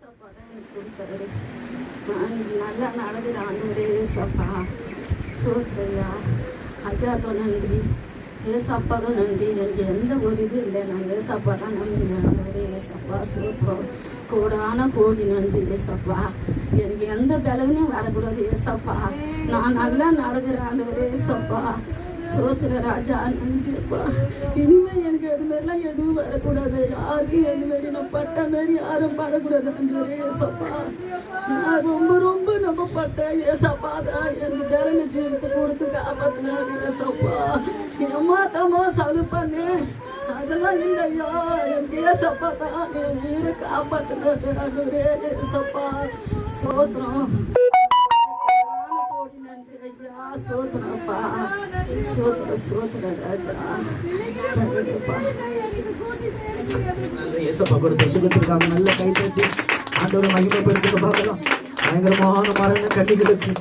ஏசப்பா தான் எனக்கு கொடுத்தாரு. நான் இன்னைக்கு நல்லா நடந்துற ஆண்டவரே ஏசப்பா சோத்ரையா ஐயாக்கும் நன்றி, ஏசப்பாக்கும் நன்றி. எனக்கு எந்த ஒரு இது இல்லை, நான் ஏசப்பா தான் நம்பினேன் ஆண்டவரே ஏசப்பா சோத்திரம். கோடான கோடி நன்றி ஏசப்பா. எனக்கு எந்த பலவனையும் வரக்கூடாது ஏசப்பா. நான் நல்லா நடக்கிறேன் ஆண்டவரே ஏசப்பா சோத்திர ராஜா நன்றிப்பா. இனிமேல் எனக்கு அது மாதிரிலாம் எதுவும் வரக்கூடாது. யாருக்கும் எது மாரி நான் பட்ட மாரி யாரும் படக்கூடாது ஆண்டவரே ஏசப்பா. நான் ரொம்ப ரொம்ப நம்ம பட்டேன் ஏசப்பா தான் எனக்கு திறனை ஜீவத்தை கொடுத்து காப்பாத்தினாரு ஏசப்பா. ஏமாத்தமோ சலு பண்ணேன் அதெல்லாம் நீ ஐயா எனக்கு ஏசப்பா தான் என் உயிரை காப்பாத்தினாரு ஆண்டவரே ஏசப்பா சோத்திரம். சோதரப்பா சோதர சோதர ராஜா ஏசப்பா கொடுத்த சுகத்திற்காக நல்ல கை தட்டி ஆண்டவரை மகிமைப்படுத்த பார்க்கலாம். பயங்கரமான மரண கண்ணிகளுக்கு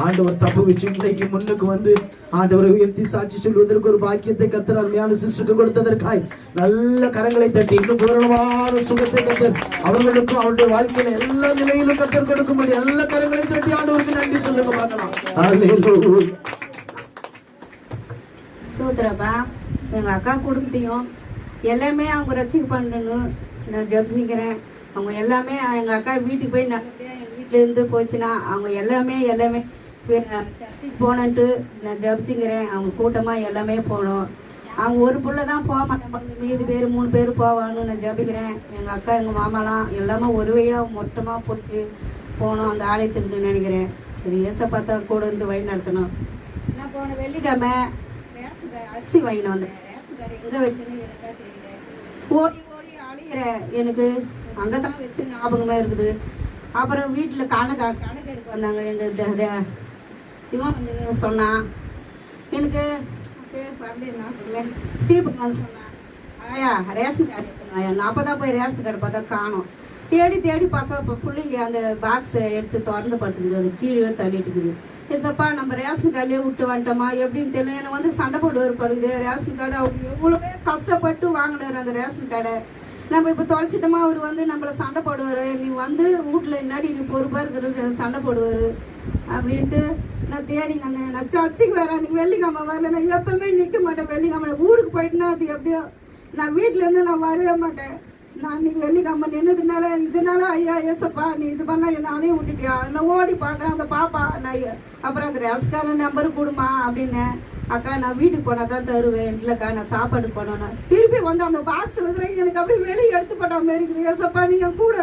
ஆண்டவர் தப்பு வச்சு இன்னைக்கு முன்னுக்கு வந்து ஆண்டவரை உயர்த்தி சாட்சி சொல்வதற்கு ஒரு பாக்கியத்தை கர்த்தர் அருமையான சிஸ்டருக்கு கொடுத்ததற்காய் நல்ல கரங்களை தட்டி இன்னும் பூரணமான சுகத்தை கர்த்தர் அவர்களுக்கும் அவருடைய வாழ்க்கையில எல்லா நிலையிலும் கர்த்தர் கொடுக்கும்படி நல்ல கரங்களை தட்டி ஆண்டவருக்கு நன்றி சொல்லுங்க பார்க்கலாம். சூத்திரப்பா எங்க அக்கா குடும்பத்தையும் எல்லாமே அவங்க ரசிக்க பண்ணணும் நான் ஜபிச்சுக்கிறேன். அவங்க எல்லாமே எங்க அக்கா வீட்டுக்கு போய் நல்லபடியா எங்க வீட்டுல இருந்து போச்சுன்னா அவங்க எல்லாமே சர்ச்சுக்கு போனன்ட்டு நான் ஜபிச்சுக்கிறேன். அவங்க கூட்டமா எல்லாமே போகணும். அவங்க ஒரு பிள்ளை தான் போக மாட்டாங்க, மீதி பேர் 3 பேர் போவாங்கன்னு நான் ஜபிக்கிறேன். எங்கள் அக்கா எங்கள் மாமாலாம் எல்லாமே ஒருவையாக மொத்தமாக போட்டு போகணும் அந்த ஆலயத்துக்குன்னு நினைக்கிறேன். இது ஏசப்பா தான் கூட இருந்து வழி நடத்தணும். நான் போன வெள்ளிக்கிழமை ரேஷன் கடை அரிசி வாங்கினு வந்தேன். ரேஷன் கடை எங்கே வச்சுன்னு எனக்கா தெரியல. ஓடி ஓடி அழிகிறேன். எனக்கு அங்கே தான் வச்சு ஞாபகமாக இருக்குது. அப்புறம் வீட்டில் கணக்கு எடுக்க வந்தாங்க. எங்கள் இவன் வந்து சொன்னான் எனக்கு ஸ்டீபன் வந்து சொன்னான், ஆயா ரேஷன் கார்டு எடுக்கணும் ஆயா. நான் அப்போ தான் போய் ரேஷன் கார்டு பார்த்தா காணும். தேடி பார்த்தா இப்போ பிள்ளைங்க அந்த பாக்ஸை எடுத்து திறந்து படுத்துக்குது. அது கீழே தள்ளிட்டு இருக்குது. ஏசப்பா நம்ம ரேஷன் கார்டிலே விட்டு வந்துட்டோமா எப்படின்னு தெரியல. எனக்கு வந்து சண்டை போட்டு வருப்படுது. ரேஷன் கார்டு அவர் எவ்வளோவே கஷ்டப்பட்டு வாங்கினார் அந்த ரேஷன் கார்டை. நம்ம இப்போ தொலைச்சிட்டோமா அவர் வந்து நம்மளை சண்டை போடுவார். நீ வந்து வீட்டில் என்னாடி நீ பொறுப்பாக இருக்கிறது சண்டை போடுவார் அப்படின்ட்டு நான் தேடிங்க வந்தேன். நான் சர்ச்சுக்கு வரேன். அன்றைக்கி வெள்ளிக்கிழமை வரல. நான் எப்பவுமே நிற்க மாட்டேன். வெள்ளிக்கிழமை ஊருக்கு போயிட்டுனா அது எப்படியோ நான் வீட்டிலேருந்து நான் வரவே மாட்டேன். நான் இன்னைக்கு வெள்ளிக்கிழமை இதனால ஐயா ஏசப்பா நீ இது பண்ணால் என்னாலையும் விட்டுட்டியா. நான் ஓடி பார்க்குறேன் அந்த பாப்பா. நான் அப்புறம் அந்த ரேஸ்கார நம்பரு கொடுமா அப்படின்னு. அக்கா நான் வீட்டுக்கு போனால் தான் தருவேன். இல்லைக்கா நான் சாப்பாடு போனோன்னு திருப்பி வந்து அந்த பாக்ஸில் இருக்கிறேன். எனக்கு அப்படியே வெளியே எடுத்து போட்ட மாதிரி இருக்குது. ஏசப்பா நீங்கள் கூட